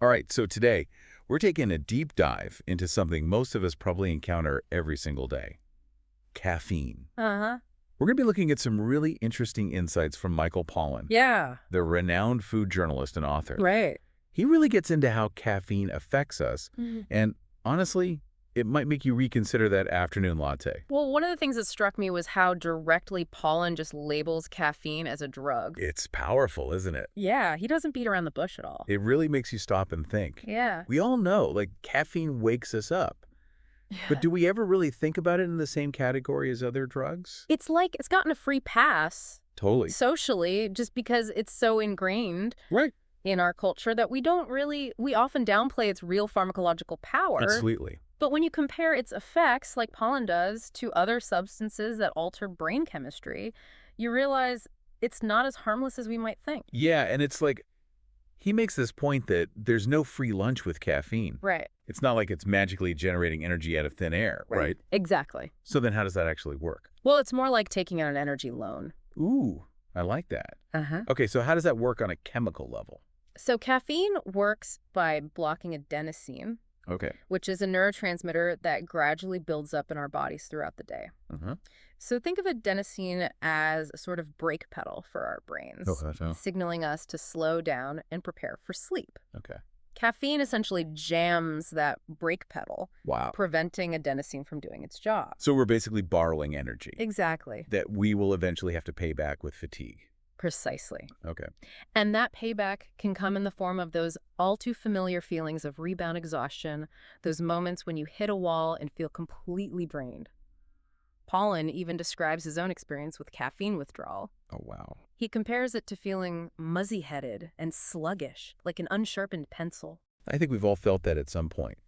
All right, so today we're taking a deep dive into something most of us probably encounter every single day: caffeine. Uh-huh. We're going to be looking at some really interesting insights from Michael Pollan, Yeah, the renowned food journalist and author. right. He really gets into how caffeine affects us, Mhm. and honestly, it might make you reconsider that afternoon latte. Well, one of the things that struck me was how directly Pollen just labels caffeine as a drug. It's powerful, isn't it? Yeah, he doesn't beat around the bush at all. It really makes you stop and think. Yeah. We all know, like, caffeine wakes us up. But do we ever really think about it in the same category as other drugs? It's like it's gotten a free pass Totally. socially just because it's so ingrained Right. in our culture that we often downplay its real pharmacological power. Absolutely. But when you compare its effects, like pollen does, to other substances that alter brain chemistry, you realize it's not as harmless as we might think. Yeah, and it's like he makes this point that there's no free lunch with caffeine. Right. It's not like it's magically generating energy out of thin air, right? Exactly. So then how does that actually work? Well, it's more like taking out an energy loan. Ooh, I like that. Uh-huh. Okay, so how does that work on a chemical level? So caffeine works by blocking adenosine, Okay. which is a neurotransmitter that gradually builds up in our bodies throughout the day. Uh-huh. So think of adenosine as a sort of brake pedal for our brains, signaling us to slow down and prepare for sleep. Okay. Caffeine essentially jams that brake pedal, Wow. preventing adenosine from doing its job. So we're basically borrowing energy Exactly. that we will eventually have to pay back with fatigue. Precisely. Okay. And that payback can come in the form of those all too familiar feelings of rebound exhaustion, those moments when you hit a wall and feel completely drained. Pollan even describes his own experience with caffeine withdrawal. Oh, wow. He compares it to feeling muzzy-headed and sluggish, like an unsharpened pencil. I think we've all felt that at some point.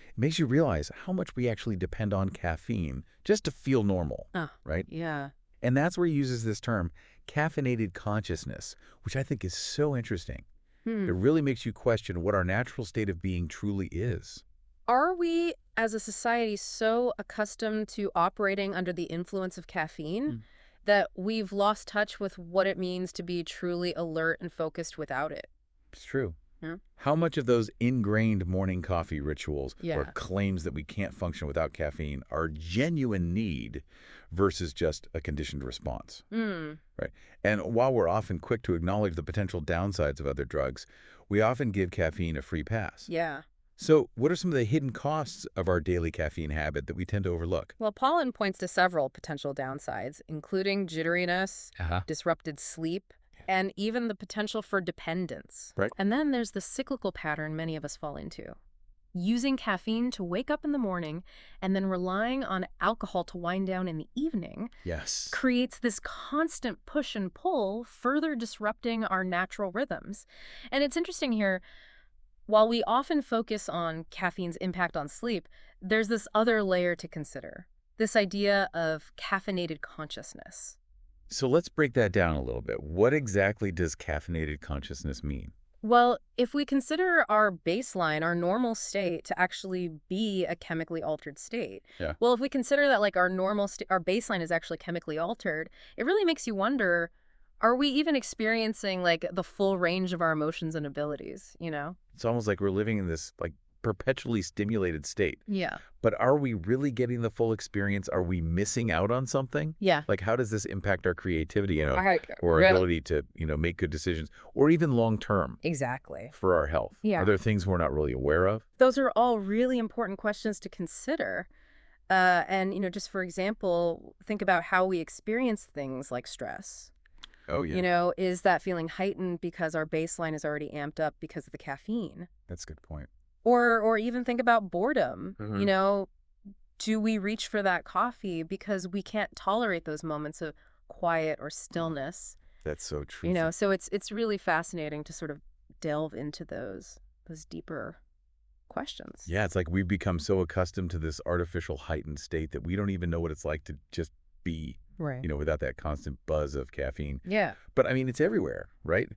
It makes you realize how much we actually depend on caffeine just to feel normal, Ah, right? yeah. And that's where he uses this term, caffeinated consciousness, which I think is so interesting. It really makes you question what our natural state of being truly is. Are we, as a society, so accustomed to operating under the influence of caffeine Mm. that we've lost touch with what it means to be truly alert and focused without it? It's true. Yeah. How much of those ingrained morning coffee rituals or Yeah. claims that we can't function without caffeine are genuine need versus just a conditioned response, Hmm. right? And while we're often quick to acknowledge the potential downsides of other drugs, we often give caffeine a free pass. Yeah. So what are some of the hidden costs of our daily caffeine habit that we tend to overlook? Well, Pollan points to several potential downsides, including jitteriness, Uh-huh. disrupted sleep, and even the potential for dependence. Right. And then there's the cyclical pattern many of us fall into. Using caffeine to wake up in the morning and then relying on alcohol to wind down in the evening Yes. creates this constant push and pull, further disrupting our natural rhythms. And it's interesting here, while we often focus on caffeine's impact on sleep, there's this other layer to consider, this idea of caffeinated consciousness. So let's break that down a little bit. What exactly does caffeinated consciousness mean? Well, if we consider our baseline, our normal state to actually be a chemically altered state, Yeah. well, if we consider that like our our baseline is actually chemically altered, it really makes you wonder, are we even experiencing like the full range of our emotions and abilities, you know? It's almost like we're living in this like perpetually stimulated state. Yeah. But are we really getting the full experience? Are we missing out on something? Yeah. Like, how does this impact our creativity, Right. or our Really? ability to, make good decisions, or even long term Exactly. for our health? Yeah. Are there things we're not really aware of? Those are all really important questions to consider. And, just for example, think about how we experience things like stress. Oh, yeah. Is that feeling heightened because our baseline is already amped up because of the caffeine? That's a good point. Or even think about boredom. Mhm. Do we reach for that coffee because we can't tolerate those moments of quiet or stillness? That's so true. So it's really fascinating to sort of delve into those deeper questions. Yeah, it's like we've become so accustomed to this artificial heightened state that we don't even know what it's like to just be, Right. without that constant buzz of caffeine. Yeah. But I mean, it's everywhere, right?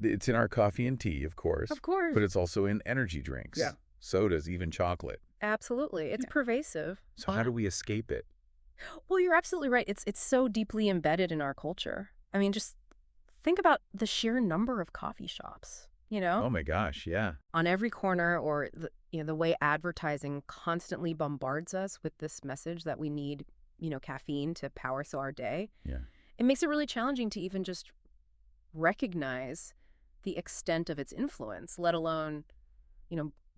It's in our coffee and tea, of course, Of course. but it's also in energy drinks, Yeah. sodas, even chocolate. Absolutely. It's pervasive. So how do we escape it? Well, you're absolutely right. It's so deeply embedded in our culture. I mean, just think about the sheer number of coffee shops. you know? Oh my gosh, yeah. On every corner, or the way advertising constantly bombards us with this message that we need, caffeine to power through our day. Yeah. It makes it really challenging to even just recognize the extent of its influence, let alone,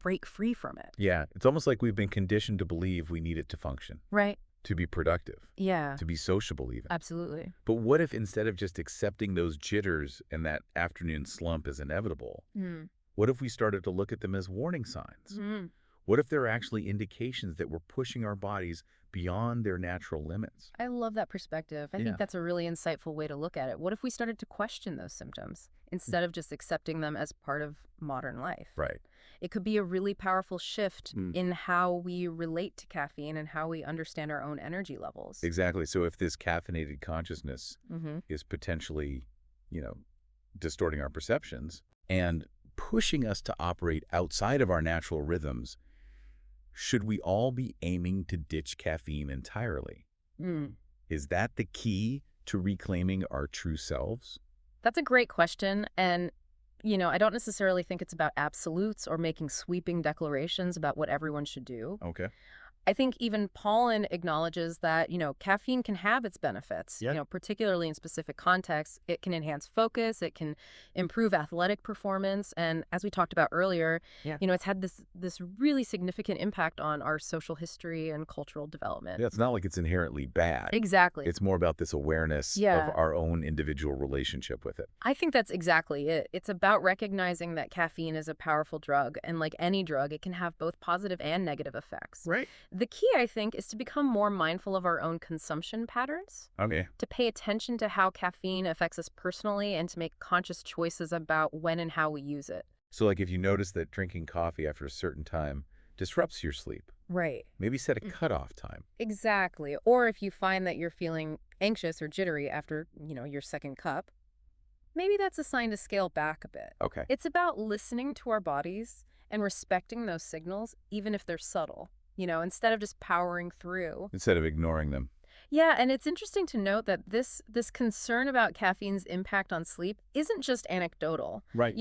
break free from it. Yeah, it's almost like we've been conditioned to believe we need it to function, Right. to be productive, Yeah, to be sociable even. absolutely. But what if instead of just accepting those jitters and that afternoon slump as inevitable, Mm. what if we started to look at them as warning signs? Mm. What if they're actually indications that we're pushing our bodies beyond their natural limits? I love that perspective. I Yeah. think that's a really insightful way to look at it. What if we started to question those symptoms instead of just accepting them as part of modern life? Right. It could be a really powerful shift Mm. in how we relate to caffeine and how we understand our own energy levels. Exactly. So if this caffeinated consciousness Mm-hmm. is potentially, you know, distorting our perceptions and pushing us to operate outside of our natural rhythms, should we all be aiming to ditch caffeine entirely? Mm. Is that the key to reclaiming our true selves? That's a great question. And, I don't necessarily think it's about absolutes or making sweeping declarations about what everyone should do. Okay. I think even Pollan acknowledges that, caffeine can have its benefits, Yeah. Particularly in specific contexts. It can enhance focus, it can improve athletic performance. And as we talked about earlier, Yeah. It's had this really significant impact on our social history and cultural development. Yeah, it's not like it's inherently bad. Exactly. It's more about this awareness Yeah. of our own individual relationship with it. I think that's exactly it. It's about recognizing that caffeine is a powerful drug, and like any drug, it can have both positive and negative effects. Right. The key, I think, is to become more mindful of our own consumption patterns, Okay. to pay attention to how caffeine affects us personally, and to make conscious choices about when and how we use it. So like if you notice that drinking coffee after a certain time disrupts your sleep, Right. maybe set a cutoff time. Exactly. Or if you find that you're feeling anxious or jittery after, your second cup, maybe that's a sign to scale back a bit. Okay. It's about listening to our bodies and respecting those signals, even if they're subtle, instead of just powering through. Instead of ignoring them. Yeah, and it's interesting to note that this concern about caffeine's impact on sleep isn't just anecdotal. Right.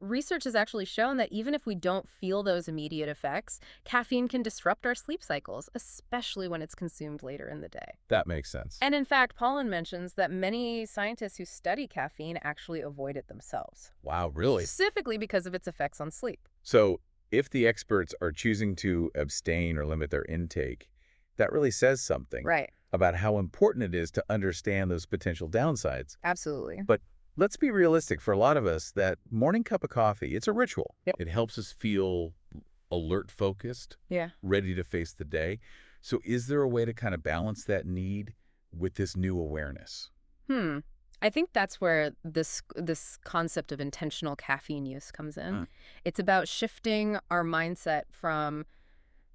Research has actually shown that even if we don't feel those immediate effects, caffeine can disrupt our sleep cycles, especially when it's consumed later in the day. That makes sense. And in fact, Pollan mentions that many scientists who study caffeine actually avoid it themselves. Wow, really? Specifically because of its effects on sleep. So if the experts are choosing to abstain or limit their intake, that really says something Right. about how important it is to understand those potential downsides. Absolutely. But let's be realistic. For a lot of us, that morning cup of coffee, it's a ritual. Yep. It helps us feel alert, focused, Yeah. ready to face the day. So is there a way to kind of balance that need with this new awareness? I think that's where this concept of intentional caffeine use comes in. It's about shifting our mindset from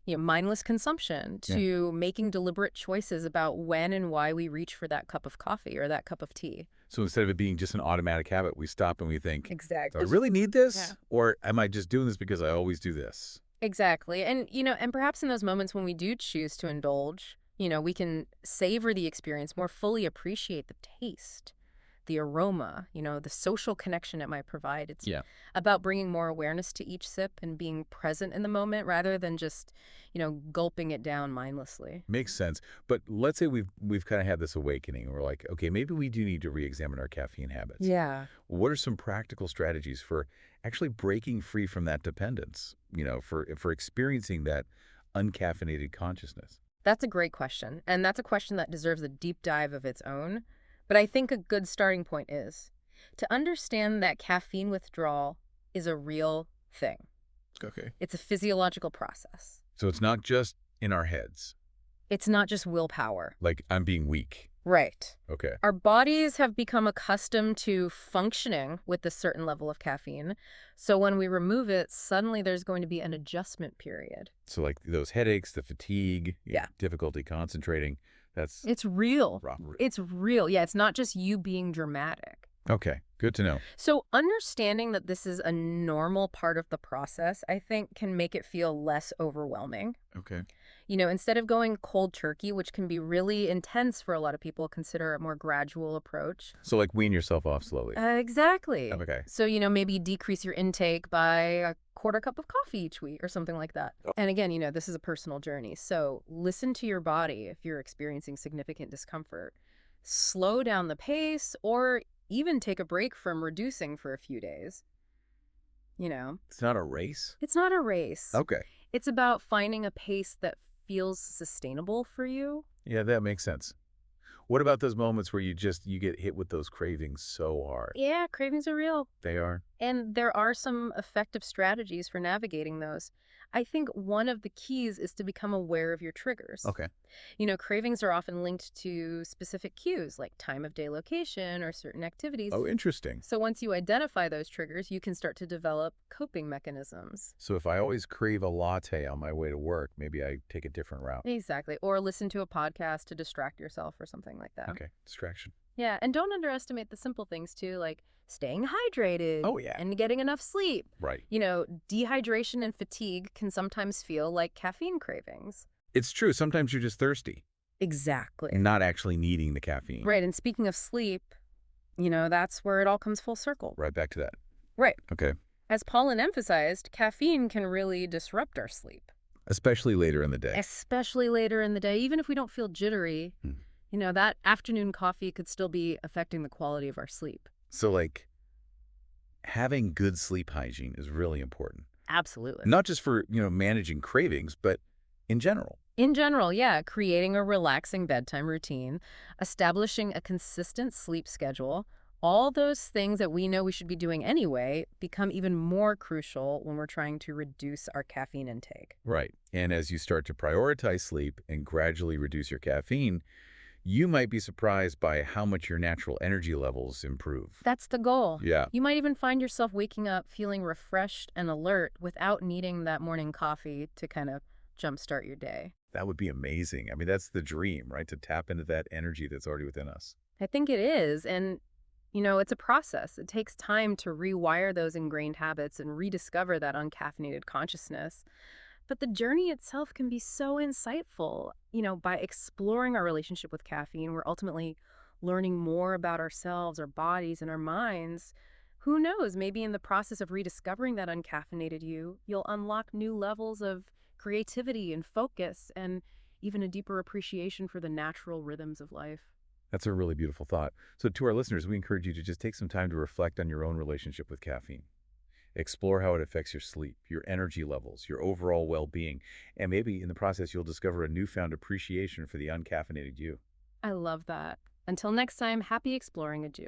mindless consumption to making deliberate choices about when and why we reach for that cup of coffee or that cup of tea. So instead of it being just an automatic habit, we stop and we think, Exactly. do I really need this? Yeah. Or am I just doing this because I always do this? Exactly. And, and perhaps in those moments when we do choose to indulge, we can savor the experience, more fully appreciate the taste, the aroma, the social connection it might provide. It's about bringing more awareness to each sip and being present in the moment rather than just, gulping it down mindlessly. Makes sense. But let's say we've kind of had this awakening and we're like, okay, maybe we do need to re-examine our caffeine habits. Yeah. What are some practical strategies for actually breaking free from that dependence, for experiencing that uncaffeinated consciousness? That's a great question. And that's a question that deserves a deep dive of its own. But I think a good starting point is to understand that caffeine withdrawal is a real thing. Okay. It's a physiological process. So it's not just in our heads, It's not just willpower. like I'm being weak. Right. Okay. Our bodies have become accustomed to functioning with a certain level of caffeine. So when we remove it, suddenly there's going to be an adjustment period. So like those headaches, the fatigue, Yeah. difficulty concentrating, that's It's real. rough. It's real. Yeah, it's not just you being dramatic. Okay, good to know. So understanding that this is a normal part of the process, I think, can make it feel less overwhelming. Okay. Instead of going cold turkey, which can be really intense for a lot of people, consider a more gradual approach. So like wean yourself off slowly. Exactly. Okay. So, maybe decrease your intake by a quarter cup of coffee each week or something like that. And again, this is a personal journey. So listen to your body if you're experiencing significant discomfort. Slow down the pace or even take a break from reducing for a few days. You know, It's not a race? it's not a race. Okay. It's about finding a pace that feels sustainable for you. Yeah, that makes sense. What about those moments where you get hit with those cravings so hard? Yeah, cravings are real. They are? And there are some effective strategies for navigating those. I think one of the keys is to become aware of your triggers. Okay. Cravings are often linked to specific cues like time of day location or certain activities. Oh, interesting. So once you identify those triggers, you can start to develop coping mechanisms. So if I always crave a latte on my way to work, maybe I take a different route. Exactly. Or listen to a podcast to distract yourself or something like that. Okay. Distraction. Yeah, and don't underestimate the simple things too, like staying hydrated Oh, yeah. and getting enough sleep. Right. Dehydration and fatigue can sometimes feel like caffeine cravings. It's true. Sometimes you're just thirsty, Exactly. not actually needing the caffeine. Right, and speaking of sleep, that's where it all comes full circle. Right back to that. Right. Okay. As Paulin emphasized, caffeine can really disrupt our sleep, Especially later in the day. especially later in the day. Even if we don't feel jittery, Hmm. that afternoon coffee could still be affecting the quality of our sleep. So, like, having good sleep hygiene is really important. Absolutely. Not just for, managing cravings, but in general. In general, yeah, creating a relaxing bedtime routine, establishing a consistent sleep schedule, all those things that we know we should be doing anyway become even more crucial when we're trying to reduce our caffeine intake. Right. And as you start to prioritize sleep and gradually reduce your caffeine, you might be surprised by how much your natural energy levels improve. That's the goal. Yeah. You might even find yourself waking up feeling refreshed and alert without needing that morning coffee to kind of jumpstart your day. That would be amazing. I mean, that's the dream, right? To tap into that energy that's already within us. I think it is. And, it's a process. It takes time to rewire those ingrained habits and rediscover that uncaffeinated consciousness. But the journey itself can be so insightful. By exploring our relationship with caffeine, we're ultimately learning more about ourselves, our bodies, and our minds. Who knows, maybe in the process of rediscovering that uncaffeinated you'll unlock new levels of creativity and focus and even a deeper appreciation for the natural rhythms of life. That's a really beautiful thought. So to our listeners, we encourage you to just take some time to reflect on your own relationship with caffeine. Explore how it affects your sleep, your energy levels, your overall well-being, and maybe in the process you'll discover a newfound appreciation for the uncaffeinated you. I love that. Until next time, happy exploring, adieu.